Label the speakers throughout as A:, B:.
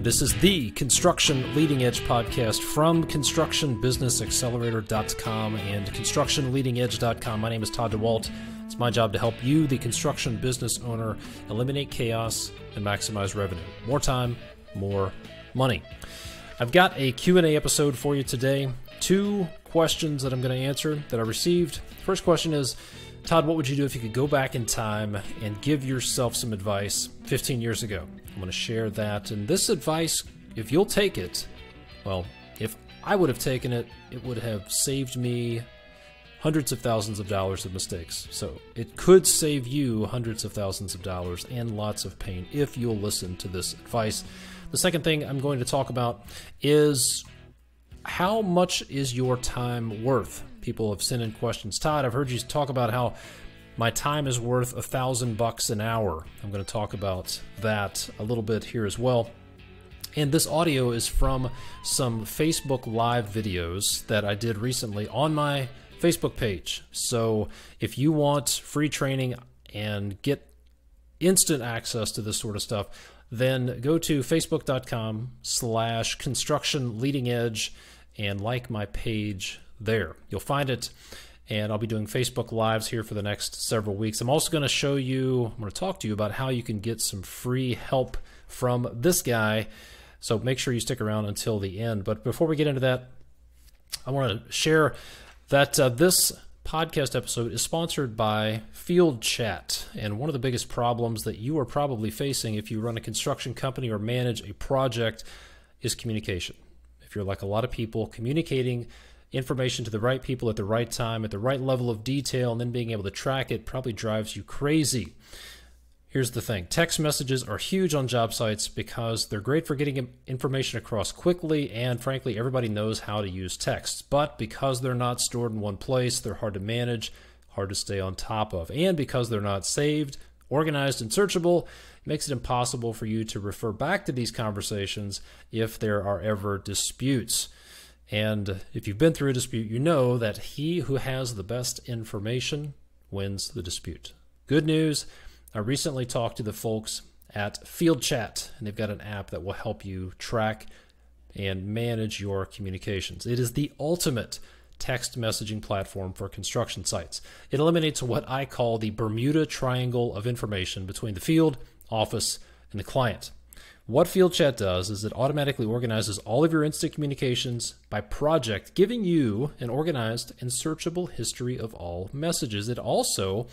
A: This is the Construction Leading Edge podcast from ConstructionBusinessAccelerator.com and ConstructionLeadingEdge.com. My name is Todd DeWalt. It's my job to help you, the construction business owner, eliminate chaos and maximize revenue. More time, more money. I've got a Q&A episode for you today. 2 questions that I'm going to answer that I received. First question is, Todd, what would you do if you could go back in time and give yourself some advice 15 years ago? I'm going to share that. And this advice, if you'll take it, well, if I would have taken it, it would have saved me hundreds of thousands of dollars of mistakes. So it could save you hundreds of thousands of dollars and lots of pain if you'll listen to this advice. The second thing I'm going to talk about is how much is your time worth? People have sent in questions. Todd, I've heard you talk about how my time is worth $1,000 an hour. I'm going to talk about that a little bit here as well. And this audio is from some Facebook Live videos that I did recently on my Facebook page. So if you want free training and get instant access to this sort of stuff, then go to facebook.com/constructionleadingedge and like my page there. You'll find it. And I'll be doing Facebook Lives here for the next several weeks. I'm also going to talk to you about how you can get some free help from this guy. So make sure you stick around until the end. But before we get into that, I want to share that this podcast episode is sponsored by Field Chat. And one of the biggest problems that you are probably facing if you run a construction company or manage a project is communication. If you're like a lot of people, communicating information to the right people at the right time, at the right level of detail, and then being able to track it probably drives you crazy. Here's the thing. Text messages are huge on job sites because they're great for getting information across quickly, and frankly, everybody knows how to use text. But because they're not stored in one place, they're hard to manage, hard to stay on top of. And because they're not saved, organized, and searchable, it makes it impossible for you to refer back to these conversations if there are ever disputes. And if you've been through a dispute, you know that he who has the best information wins the dispute. Good news, I recently talked to the folks at Field Chat, and they've got an app that will help you track and manage your communications. It is the ultimate text messaging platform for construction sites. It eliminates what I call the Bermuda Triangle of information between the field, office, and the client. What Field Chat does is it automatically organizes all of your instant communications by project, giving you an organized and searchable history of all messages. It also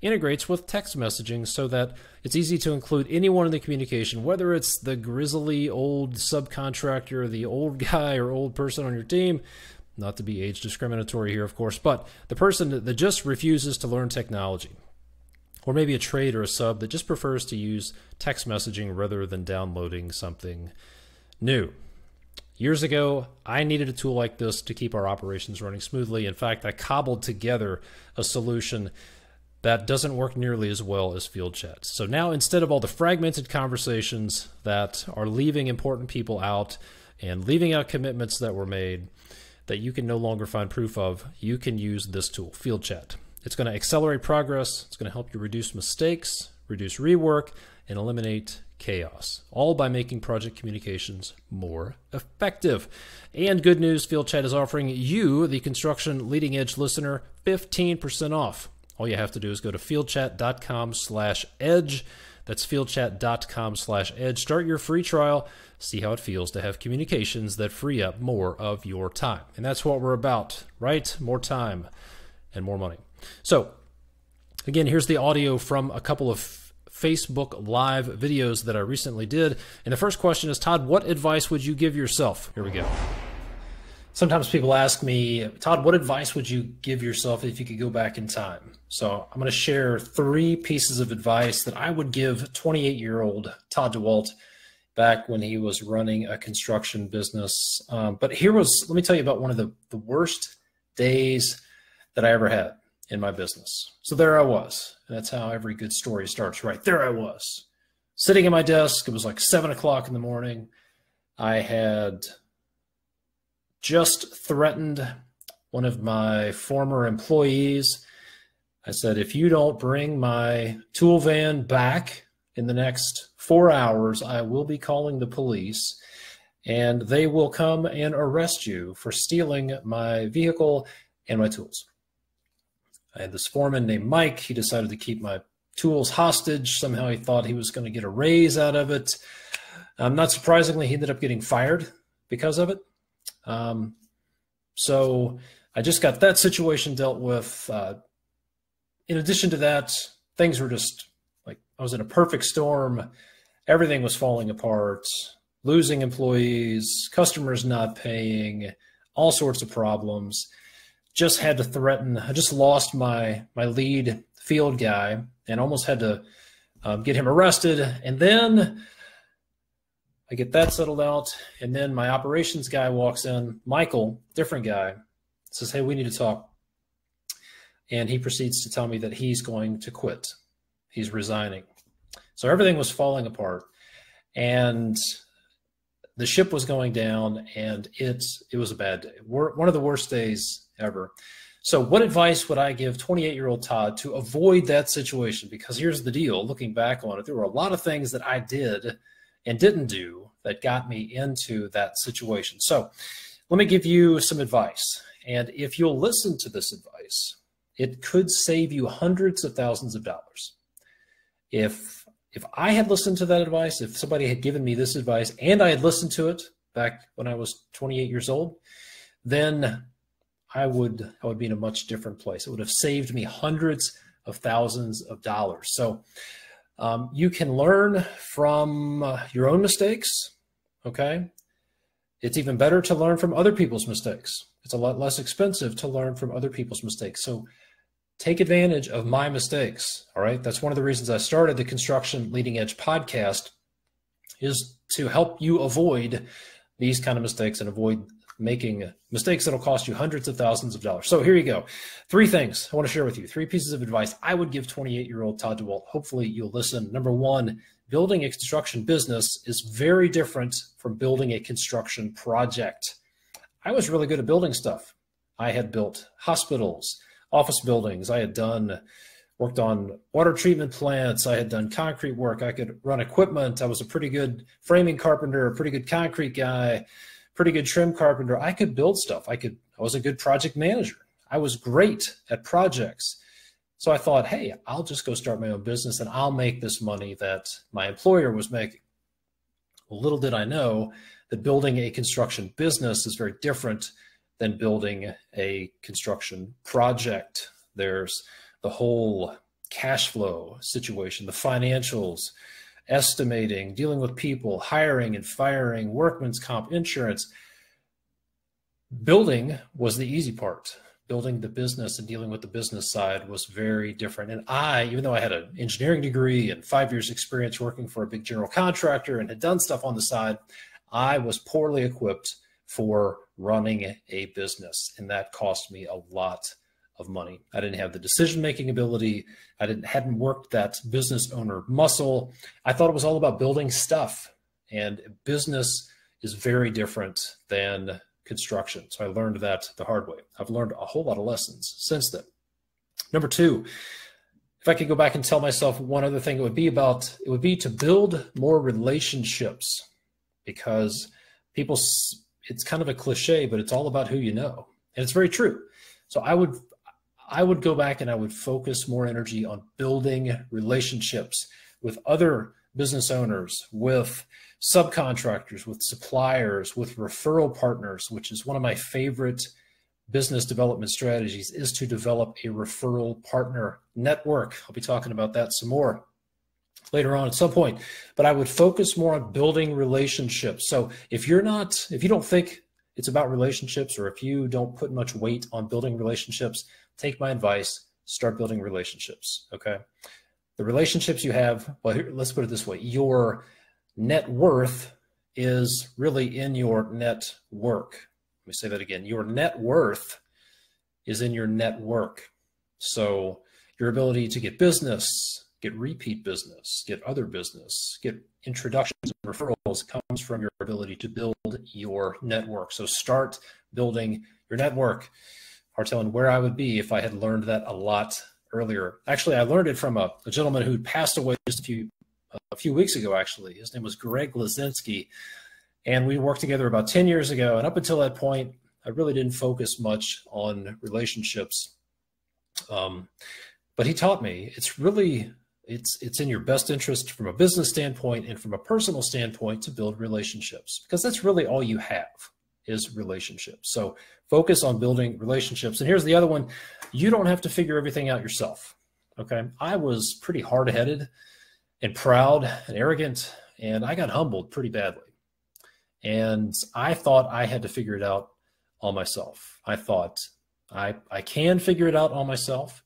A: integrates with text messaging so that it's easy to include anyone in the communication, whether it's the grizzly old subcontractor, the old guy or old person on your team, not to be age discriminatory here, of course, but the person that just refuses to learn technology. Or maybe a trade or a sub that just prefers to use text messaging rather than downloading something new. Years ago, I needed a tool like this to keep our operations running smoothly. In fact, I cobbled together a solution that doesn't work nearly as well as Field Chat. So now, instead of all the fragmented conversations that are leaving important people out and leaving out commitments that were made that you can no longer find proof of, you can use this tool, Field Chat. It's going to accelerate progress. It's going to help you reduce mistakes, reduce rework, and eliminate chaos, all by making project communications more effective. And good news, Field Chat is offering you, the Construction Leading Edge listener, 15% off. All you have to do is go to fieldchat.com/edge. That's fieldchat.com/edge. Start your free trial. See how it feels to have communications that free up more of your time. And that's what we're about, right? More time and more money. So, again, here's the audio from a couple of Facebook Live videos that I recently did. And the first question is, Todd, what advice would you give yourself? Here we go. Sometimes people ask me, Todd, what advice would you give yourself if you could go back in time? So I'm going to share 3 pieces of advice that I would give 28-year-old Todd DeWalt back when he was running a construction business. But let me tell you about one of the worst days that I ever had in my business. So there I was. That's how every good story starts, right? There I was, sitting at my desk. It was like 7 o'clock in the morning. I had just threatened one of my former employees. I said, if you don't bring my tool van back in the next 4 hours, I will be calling the police, and they will come and arrest you for stealing my vehicle and my tools. I had this foreman named Mike. He decided to keep my tools hostage. Somehow he thought he was going to get a raise out of it. Not surprisingly, he ended up getting fired because of it. So I just got that situation dealt with. In addition to that, things were just like I was in a perfect storm. Everything was falling apart, losing employees, customers not paying, all sorts of problems. Just had to threaten. I just lost my lead field guy and almost had to get him arrested. And then I get that settled out. And then my operations guy walks in, Michael, different guy, says, "Hey, we need to talk." And he proceeds to tell me that he's going to quit. He's resigning. So everything was falling apart. And the ship was going down, and it was a bad day. One of the worst days ever. So what advice would I give 28-year-old Todd to avoid that situation? Because here's the deal, looking back on it, there were a lot of things that I did and didn't do that got me into that situation. So let me give you some advice. And if you'll listen to this advice, it could save you hundreds of thousands of dollars. If I had listened to that advice, if somebody had given me this advice and I had listened to it back when I was 28 years old, then I would be in a much different place. It would have saved me hundreds of thousands of dollars. So you can learn from your own mistakes, okay? It's even better to learn from other people's mistakes. It's a lot less expensive to learn from other people's mistakes. So take advantage of my mistakes, all right? That's one of the reasons I started the Construction Leading Edge podcast, is to help you avoid these kind of mistakes and avoid making mistakes that'll cost you hundreds of thousands of dollars. So here you go. 3 things I want to share with you. 3 pieces of advice I would give 28-year-old Todd DeWalt. Hopefully you'll listen. Number 1, building a construction business is very different from building a construction project. I was really good at building stuff. I had built hospitals, office buildings. I had worked on water treatment plants. I had done concrete work. I could run equipment. I was a pretty good framing carpenter, a pretty good concrete guy, pretty good trim carpenter. I could build stuff. I was a good project manager. I was great at projects. So I thought, hey, I'll just go start my own business and I'll make this money that my employer was making. Well, little did I know that building a construction business is very different than building a construction project. There's the whole cash flow situation, the financials, estimating, dealing with people, hiring and firing, workman's comp, insurance. Building was the easy part. Building the business and dealing with the business side was very different. And even though I had an engineering degree and 5 years experience working for a big general contractor and had done stuff on the side, I was poorly equipped for running a business. And that cost me a lot of money. I didn't have the decision-making ability. I hadn't worked that business owner muscle. I thought it was all about building stuff, and business is very different than construction. So I learned that the hard way. I've learned a whole lot of lessons since then. Number 2, if I could go back and tell myself one other thing, it would be to build more relationships, because it's kind of a cliche, but it's all about who you know. And it's very true. So I would go back and I would focus more energy on building relationships with other business owners, with subcontractors, with suppliers, with referral partners, which is one of my favorite business development strategies, is to develop a referral partner network. I'll be talking about that some more later on at some point, but I would focus more on building relationships. So if you don't think it's about relationships, or if you don't put much weight on building relationships, take my advice, start building relationships, okay? The relationships you have, well, let's put it this way. Your net worth is really in your net work. Let me say that again. Your net worth is in your network. So your ability to get business, get repeat business, get other business, get introductions and referrals comes from your ability to build your network. So start building your network. Hard telling where I would be if I had learned that a lot earlier. Actually, I learned it from a gentleman who passed away just a a few weeks ago, actually. His name was Greg Lazinski, and we worked together about 10 years ago. And up until that point, I really didn't focus much on relationships. But he taught me it's in your best interest from a business standpoint and from a personal standpoint to build relationships, because that's really all you have is relationships. So focus on building relationships. And here's the other one. You don't have to figure everything out yourself. Okay. I was pretty hard-headed and proud and arrogant, and I got humbled pretty badly. And I thought I had to figure it out all myself. I thought I can figure it out all myself.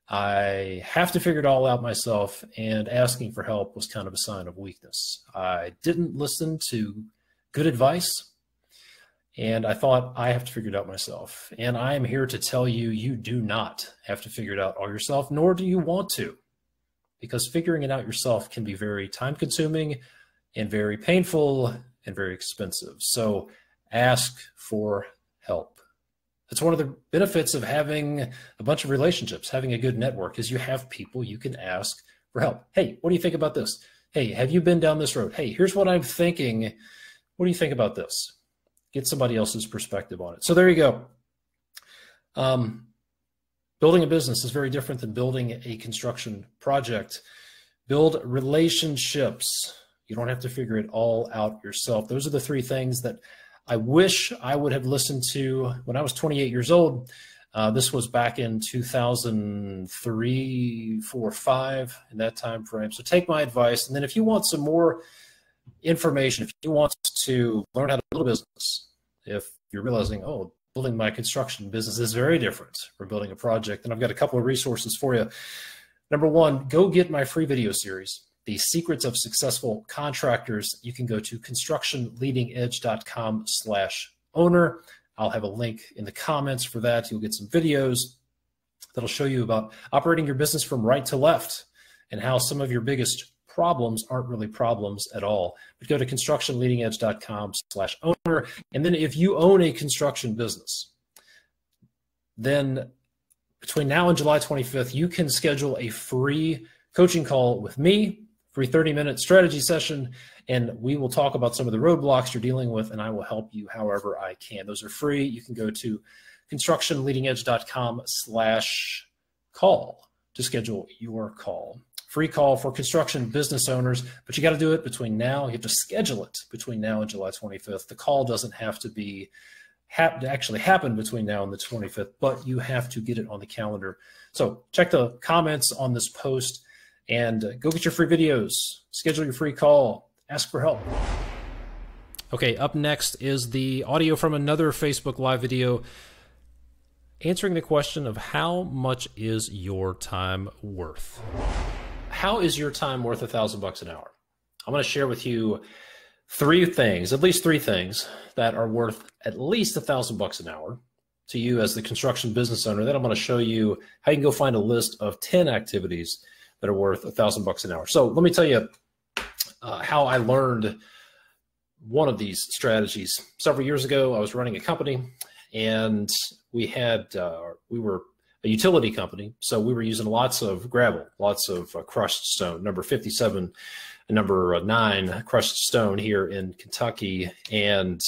A: I have to figure it all out myself, and asking for help was kind of a sign of weakness. I didn't listen to good advice, and I thought I have to figure it out myself. And I am here to tell you, you do not have to figure it out all yourself, nor do you want to, because figuring it out yourself can be very time-consuming and very painful and very expensive. So ask for help. That's one of the benefits of having a bunch of relationships, having a good network, is you have people you can ask for help. Hey, what do you think about this? Hey, have you been down this road? Hey, here's what I'm thinking. What do you think about this? Get somebody else's perspective on it. So there you go. Building a business is very different than building a construction project. Build relationships. You don't have to figure it all out yourself. Those are the three things that I wish I would have listened to when I was 28 years old. This was back in 2003, 4, 5, in that time frame. So take my advice. And then if you want some more information, if you want to learn how to build a business, if you're realizing, oh, building my construction business is very different from building a project, then I've got a couple of resources for you. Number one, go get my free video series, The Secrets of Successful Contractors. You can go to constructionleadingedge.com/owner. I'll have a link in the comments for that. You'll get some videos that'll show you about operating your business from right to left and how some of your biggest problems aren't really problems at all. But go to constructionleadingedge.com/owner. And then if you own a construction business, then between now and July 25th, you can schedule a free coaching call with me, free 30-minute strategy session, and we will talk about some of the roadblocks you're dealing with, and I will help you however I can. Those are free. You can go to constructionleadingedge.com/call to schedule your call. Free call for construction business owners, but you got to do it between now. You have to schedule it between now and July 25th. The call doesn't have to actually happen between now and the 25th, but you have to get it on the calendar. So check the comments on this post and go get your free videos, schedule your free call, ask for help. Okay, up next is the audio from another Facebook Live video answering the question of how much is your time worth? How is your time worth $1,000 an hour? I'm going to share with you at least three things that are worth at least $1,000 an hour to you as the construction business owner. Then I'm going to show you how you can go find a list of 10 activities that are worth $1,000 an hour. So let me tell you how I learned one of these strategies. Several years ago, I was running a company, and we were a utility company, so we were using lots of gravel, lots of crushed stone, number 57 and number 9 crushed stone here in Kentucky. And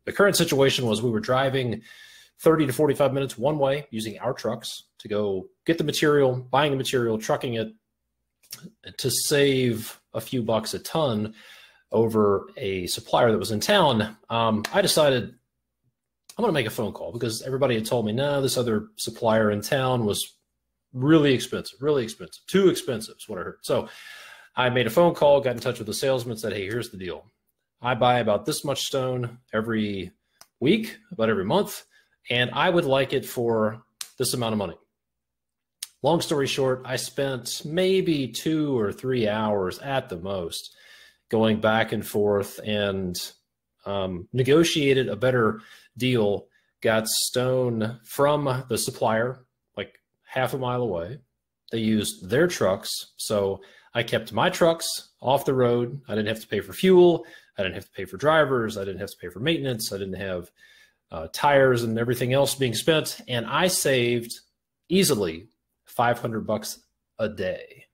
A: the current situation was we were driving 30 to 45 minutes one way using our trucks to go get the material, buying the material, trucking it, to save a few bucks a ton over a supplier that was in town. I decided I'm going to make a phone call because everybody had told me, no, this other supplier in town was really expensive, too expensive is what I heard. So I made a phone call, got in touch with the salesman, said, hey, here's the deal. I buy about this much stone every week, about every month, and I would like it for this amount of money. Long story short, I spent maybe 2 or 3 hours at the most going back and forth and negotiated a better deal, got stone from the supplier like half a mile away. They used their trucks, so I kept my trucks off the road. I didn't have to pay for fuel. I didn't have to pay for drivers. I didn't have to pay for maintenance. I didn't have tires and everything else being spent, and I saved easily $500 a day.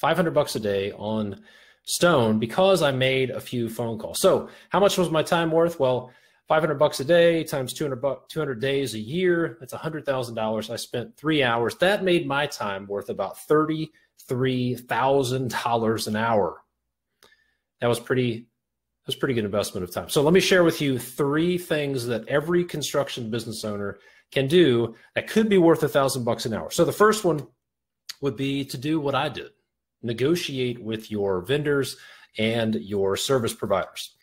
A: $500 a day on stone because I made a few phone calls. So how much was my time worth? Well, $500 a day times 200 days a year, that's $100,000. I spent 3 hours. That made my time worth about $33,000 an hour. That was pretty good investment of time. So let me share with you 3 things that every construction business owner can do that could be worth $1,000 an hour. So the first one would be to do what I did. Negotiate with your vendors and your service providers.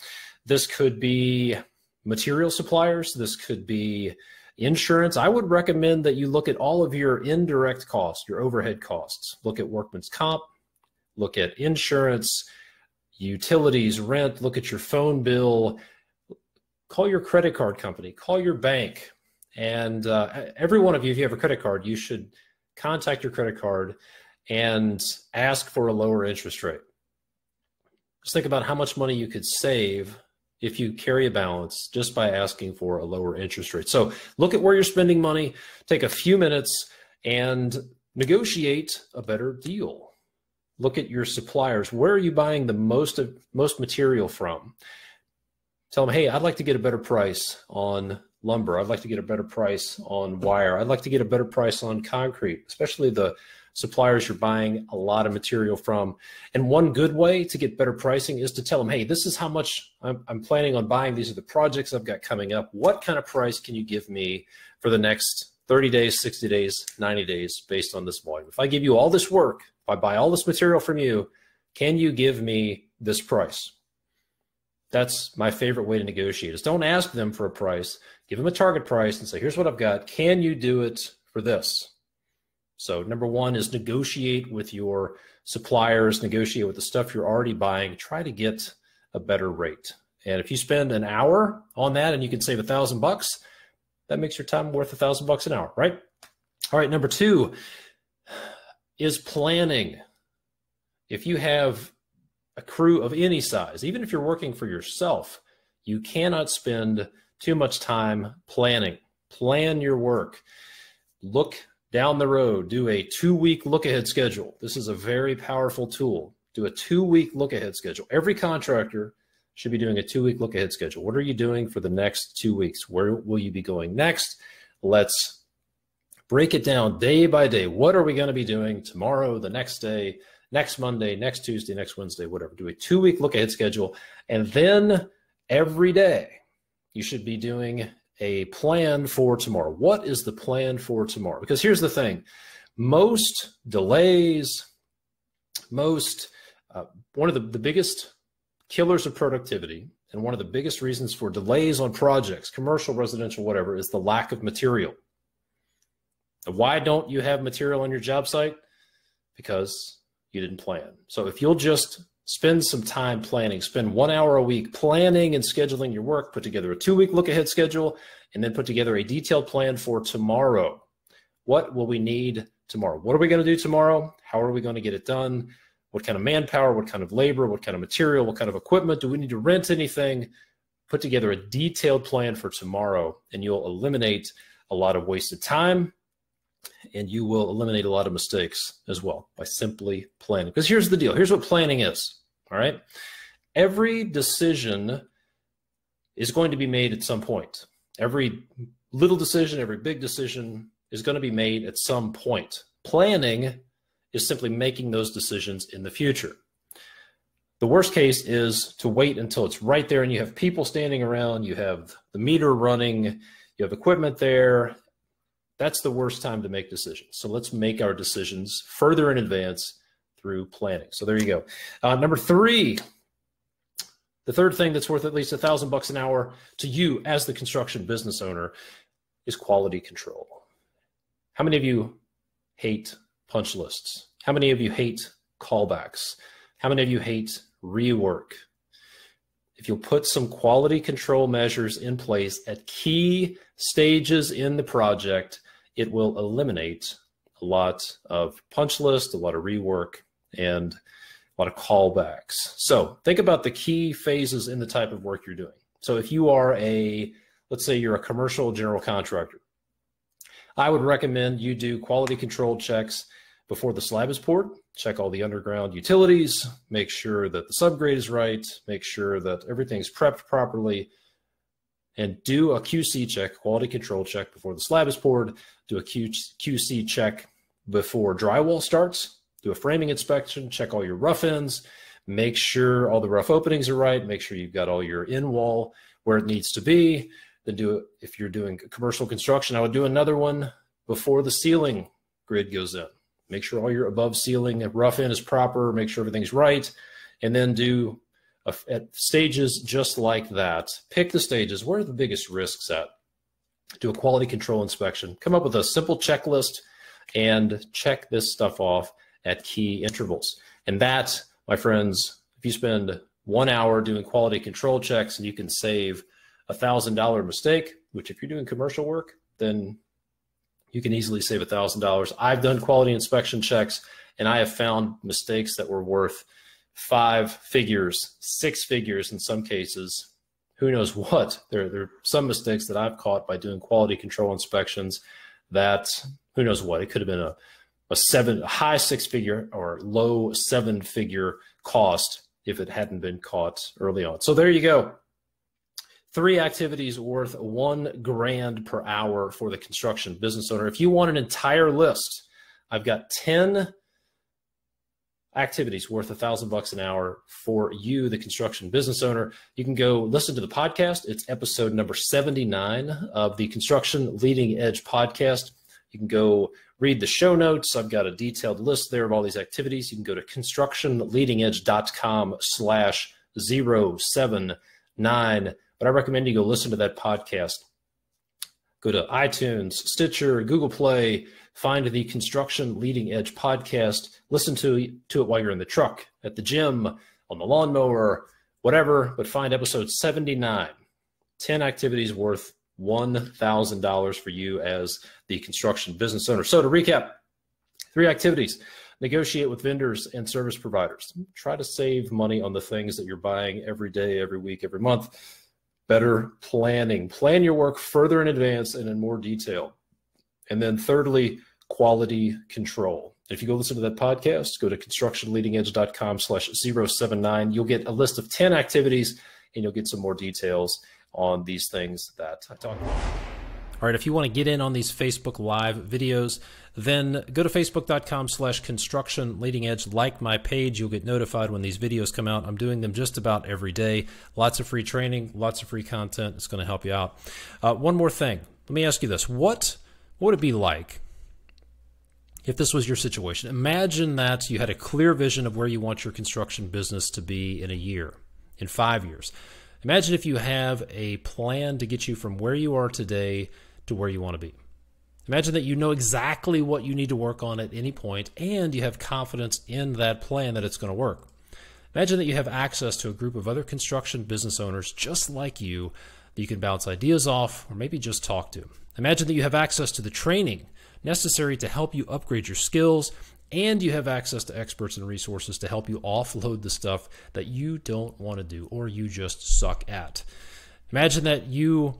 A: This could be material suppliers. This could be insurance. I would recommend that you look at all of your indirect costs, your overhead costs. Look at workman's comp, look at insurance, utilities, rent, look at your phone bill, call your credit card company, call your bank. And every one of you, if you have a credit card, you should contact your credit card and ask for a lower interest rate. Just think about how much money you could save if you carry a balance just by asking for a lower interest rate. So look at where you're spending money, take a few minutes and negotiate a better deal. Look at your suppliers. Where are you buying the most material from? Tell them, hey, I'd like to get a better price on lumber. I'd like to get a better price on wire. I'd like to get a better price on concrete, especially the suppliers you're buying a lot of material from. And one good way to get better pricing is to tell them, hey, this is how much I'm planning on buying. These are the projects I've got coming up. What kind of price can you give me for the next 30 days, 60 days, 90 days based on this volume? If I give you all this work, if I buy all this material from you, can you give me this price? That's my favorite way to negotiate is don't ask them for a price, give them a target price and say, here's what I've got. Can you do it for this? So number one is negotiate with your suppliers, negotiate with the stuff you're already buying, try to get a better rate. And if you spend an hour on that and you can save $1,000, that makes your time worth $1,000 an hour, right? All right, number 2 is planning. If you have a crew of any size, even if you're working for yourself, you cannot spend too much time planning. Plan your work. Look down the road. Do a 2-week look-ahead schedule. This is a very powerful tool. Do a 2-week look-ahead schedule. Every contractor should be doing a 2-week look-ahead schedule. What are you doing for the next 2 weeks? Where will you be going next? Let's break it down day by day. What are we going to be doing tomorrow, the next day, next Monday, next Tuesday, next Wednesday, whatever. Do a 2-week look-ahead schedule. And then every day you should be doing a plan for tomorrow. What is the plan for tomorrow? Because here's the thing. Most delays, one of the biggest killers of productivity and one of the biggest reasons for delays on projects, commercial, residential, whatever, is the lack of material. Why don't you have material on your job site? Because you didn't plan. So if you'll just spend some time planning, spend 1 hour a week planning and scheduling your work, put together a 2-week look-ahead schedule, and then put together a detailed plan for tomorrow. What will we need tomorrow? What are we going to do tomorrow? How are we going to get it done? What kind of manpower, what kind of labor, what kind of material, what kind of equipment? Do we need to rent anything? Put together a detailed plan for tomorrow, and you'll eliminate a lot of wasted time, and you will eliminate a lot of mistakes as well by simply planning. Because here's the deal. Here's what planning is, all right? Every decision is going to be made at some point. Every little decision, every big decision is going to be made at some point. Planning is simply making those decisions in the future. The worst case is to wait until it's right there and you have people standing around, you have the meter running, you have equipment there. That's the worst time to make decisions. So let's make our decisions further in advance through planning. So there you go. Number 3, the third thing that's worth at least $1,000 an hour to you as the construction business owner is quality control. How many of you hate punch lists? How many of you hate callbacks? How many of you hate rework? If you'll put some quality control measures in place at key stages in the project, it will eliminate a lot of punch lists, a lot of rework, and a lot of callbacks. So think about the key phases in the type of work you're doing. So if you are let's say you're a commercial general contractor, I would recommend you do quality control checks before the slab is poured. Check all the underground utilities, make sure that the subgrade is right, make sure that everything's prepped properly, and do a QC check, quality control check before the slab is poured. Do a QC check before drywall starts. Do a framing inspection, check all your rough ends, make sure all the rough openings are right, make sure you've got all your in wall where it needs to be. Then do it, if you're doing commercial construction, I would do another one before the ceiling grid goes in. Make sure all your above ceiling rough end is proper, make sure everything's right, and then do at stages just like that. Pick the stages. Where are the biggest risks at? Do a quality control inspection. Come up with a simple checklist and check this stuff off at key intervals. And that, my friends, if you spend 1 hour doing quality control checks and you can save $1,000 mistake, which if you're doing commercial work, then you can easily save $1,000. I've done quality inspection checks and I have found mistakes that were worth 5 figures, 6 figures in some cases. Who knows what? There are some mistakes that I've caught by doing quality control inspections that, who knows what? It could have been a high 6-figure or low 7-figure cost if it hadn't been caught early on. So there you go. 3 activities worth $1,000 per hour for the construction business owner. If you want an entire list, I've got 10 activities worth $1,000 an hour for you, the construction business owner. You can go listen to the podcast. It's episode number 79 of the Construction Leading Edge podcast. You can go read the show notes. I've got a detailed list there of all these activities. You can go to constructionleadingedge.com/079. But I recommend you go listen to that podcast. Go to iTunes, Stitcher, Google Play, find the Construction Leading Edge podcast. Listen to it while you're in the truck, at the gym, on the lawnmower, whatever, but find episode 79. 10 activities worth $1,000 for you as the construction business owner. So to recap, 3 activities. Negotiate with vendors and service providers. Try to save money on the things that you're buying every day, every week, every month. Better planning. Plan your work further in advance and in more detail. And then thirdly, quality control. If you go listen to that podcast, go to constructionleadingedge.com/079. You'll get a list of 10 activities and you'll get some more details on these things that I talk about. All right, if you want to get in on these Facebook Live videos, then go to facebook.com/constructionleadingedge. Like my page. You'll get notified when these videos come out. I'm doing them just about every day. Lots of free training, lots of free content. It's going to help you out. One more thing. Let me ask you this. What would it be like if this was your situation? Imagine that you had a clear vision of where you want your construction business to be in a year, in 5 years. Imagine if you have a plan to get you from where you are today to where you want to be. Imagine that you know exactly what you need to work on at any point, and you have confidence in that plan that it's going to work. Imagine that you have access to a group of other construction business owners just like you that you can bounce ideas off or maybe just talk to. Imagine that you have access to the training necessary to help you upgrade your skills, and you have access to experts and resources to help you offload the stuff that you don't want to do or you just suck at. Imagine that you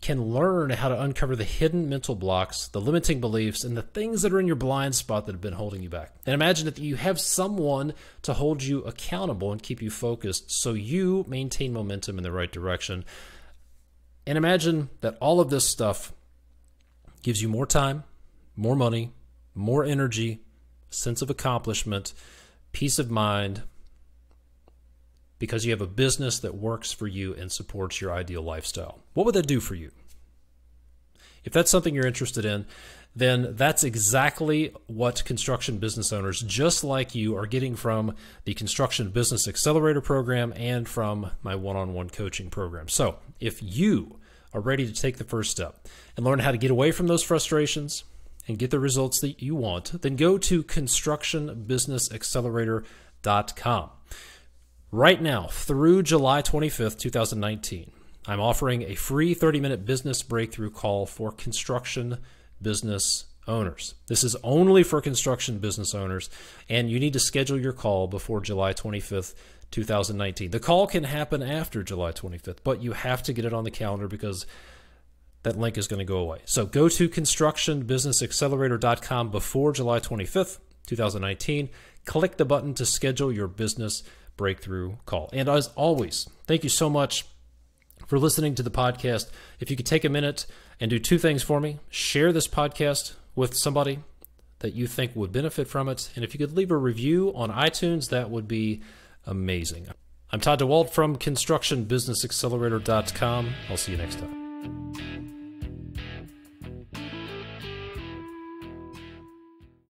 A: can learn how to uncover the hidden mental blocks, the limiting beliefs, and the things that are in your blind spot that have been holding you back. And imagine that you have someone to hold you accountable and keep you focused so you maintain momentum in the right direction. And imagine that all of this stuff gives you more time, more money, more energy, sense of accomplishment, peace of mind, because you have a business that works for you and supports your ideal lifestyle. What would that do for you? If that's something you're interested in, then that's exactly what construction business owners just like you are getting from the Construction Business Accelerator program and from my one-on-one coaching program. So if you are ready to take the first step and learn how to get away from those frustrations and get the results that you want, then go to constructionbusinessaccelerator.com. Right now, through July 25th, 2019, I'm offering a free 30-minute business breakthrough call for construction business owners. This is only for construction business owners, and you need to schedule your call before July 25th, 2019. The call can happen after July 25th, but you have to get it on the calendar because that link is going to go away. So go to constructionbusinessaccelerator.com before July 25th, 2019. Click the button to schedule your business breakthrough call. And as always, thank you so much for listening to the podcast. If you could take a minute and do two things for me: share this podcast with somebody that you think would benefit from it. And if you could leave a review on iTunes, that would be amazing. I'm Todd DeWalt from constructionbusinessaccelerator.com. I'll see you next time.